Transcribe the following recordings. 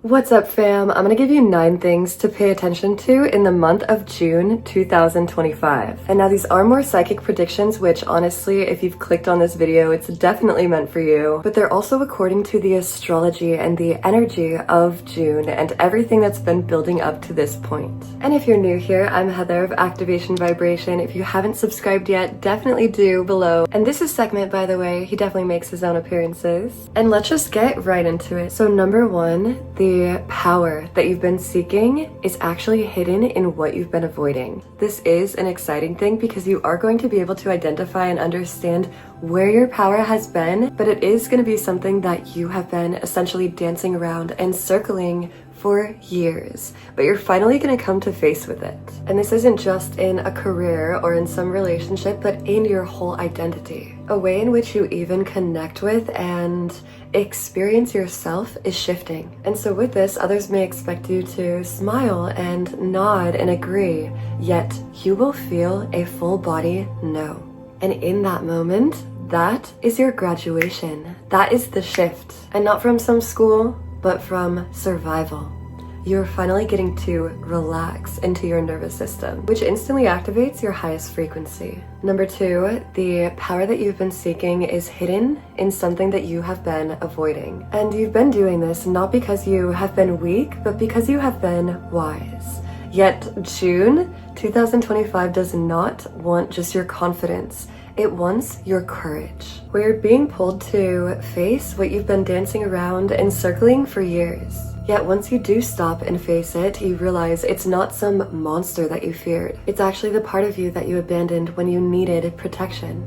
What's up, fam? I'm gonna give you 9 things to pay attention to in the month of June 2025. And now these are more psychic predictions, which honestly, if you've clicked on this video, it's definitely meant for you. But they're also according to the astrology and the energy of June and everything that's been building up to this point. And if you're new here, I'm Heather of Activation Vibration. If you haven't subscribed yet, definitely do below. And this is Segment, by the way. He definitely makes his own appearances. And let's just get right into it. So number 1, the power that you've been seeking is actually hidden in what you've been avoiding. This is an exciting thing because you are going to be able to identify and understand where your power has been, but it is going to be something that you have been essentially dancing around and circling for years, but you're finally going to come to face with it. And this isn't just in a career or in some relationship, but in your whole identity. A way in which you even connect with and experience yourself is shifting. And so with this, others may expect you to smile and nod and agree, yet you will feel a full body no. And in that moment, that is your graduation. That is the shift. And not from some school, but from survival. You're finally getting to relax into your nervous system, which instantly activates your highest frequency. Number 2, the power that you've been seeking is hidden in something that you have been avoiding. And you've been doing this not because you have been weak, but because you have been wise. Yet June 2025 does not want just your confidence. It wants your courage, where you're being pulled to face what you've been dancing around and circling for years. Yet once you do stop and face it, you realize it's not some monster that you feared. It's actually the part of you that you abandoned when you needed protection.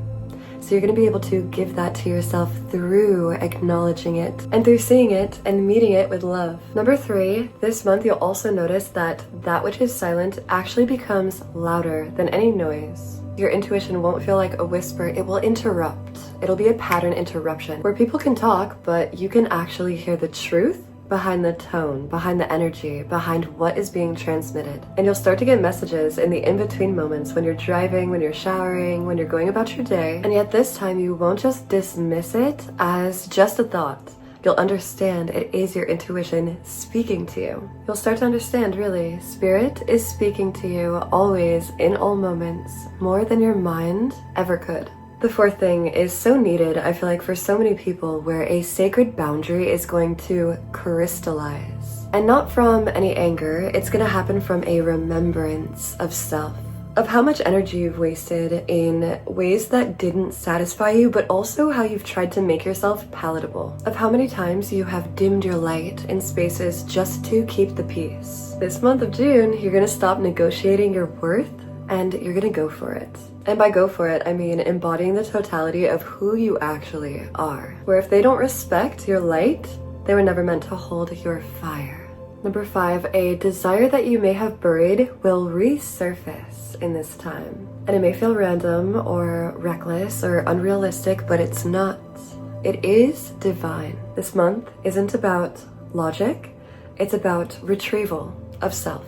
So you're going to be able to give that to yourself through acknowledging it and through seeing it and meeting it with love. Number 3, this month you'll also notice that that which is silent actually becomes louder than any noise. Your intuition won't feel like a whisper, it will interrupt. It'll be a pattern interruption where people can talk, but you can actually hear the truth behind the tone, behind the energy, behind what is being transmitted. And you'll start to get messages in the in-between moments when you're driving, when you're showering, when you're going about your day. And yet this time you won't just dismiss it as just a thought. You'll understand it is your intuition speaking to you. You'll start to understand, really, Spirit is speaking to you always, in all moments, more than your mind ever could. The 4th thing is so needed, I feel like, for so many people, where a sacred boundary is going to crystallize. And not from any anger, it's going to happen from a remembrance of self. Of how much energy you've wasted in ways that didn't satisfy you, but also how you've tried to make yourself palatable. Of how many times you have dimmed your light in spaces just to keep the peace. This month of June, you're gonna stop negotiating your worth and you're gonna go for it. And by go for it, I mean embodying the totality of who you actually are. Where if they don't respect your light, they were never meant to hold your fire. Number 5, a desire that you may have buried will resurface in this time. And it may feel random or reckless or unrealistic, but it's not. It is divine. This month isn't about logic, it's about retrieval of self.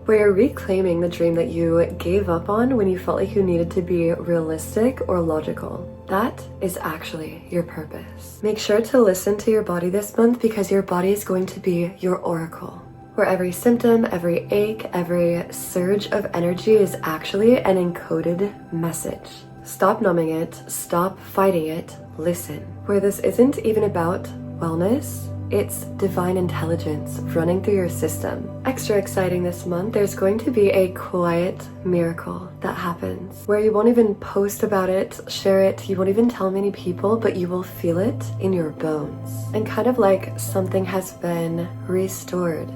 Where you're reclaiming the dream that you gave up on when you felt like you needed to be realistic or logical. That is actually your purpose. Make sure to listen to your body this month because your body is going to be your oracle. Where every symptom, every ache, every surge of energy is actually an encoded message. Stop numbing it, stop fighting it, listen. Where this isn't even about wellness, it's divine intelligence running through your system. Extra exciting this month, there's going to be a quiet miracle that happens where you won't even post about it, share it, you won't even tell many people, but you will feel it in your bones. And kind of like something has been restored.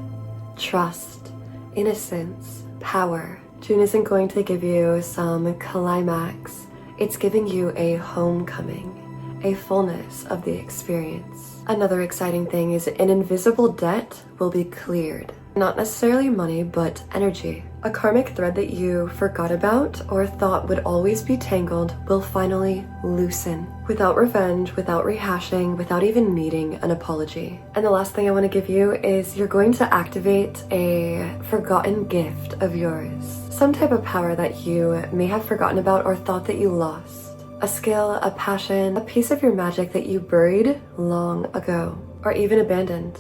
Trust, innocence, power. June isn't going to give you some climax. It's giving you a homecoming, a fullness of the experience. Another exciting thing is an invisible debt will be cleared. Not necessarily money, but energy. A karmic thread that you forgot about or thought would always be tangled will finally loosen. Without revenge, without rehashing, without even needing an apology. And the last thing I want to give you is you're going to activate a forgotten gift of yours. Some type of power that you may have forgotten about or thought that you lost. A skill, a passion, a piece of your magic that you buried long ago or even abandoned.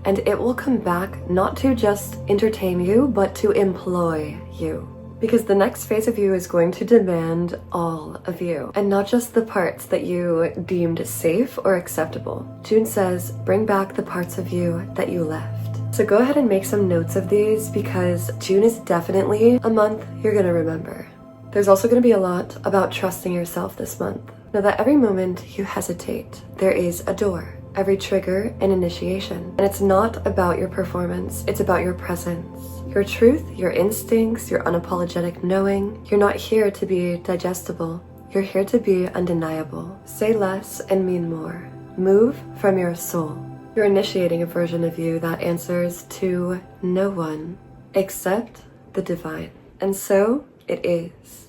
and it will come back not to just entertain you, but to employ you. Because the next phase of you is going to demand all of you, and not just the parts that you deemed safe or acceptable. June says, bring back the parts of you that you left. So go ahead and make some notes of these, because June is definitely a month you're gonna remember. There's also gonna be a lot about trusting yourself this month. Know that every moment you hesitate, there is a door. Every trigger an initiation. And it's not about your performance, it's about your presence. Your truth, your instincts, your unapologetic knowing. You're not here to be digestible. You're here to be undeniable. Say less and mean more. Move from your soul. You're initiating a version of you that answers to no one except the divine. And so it is.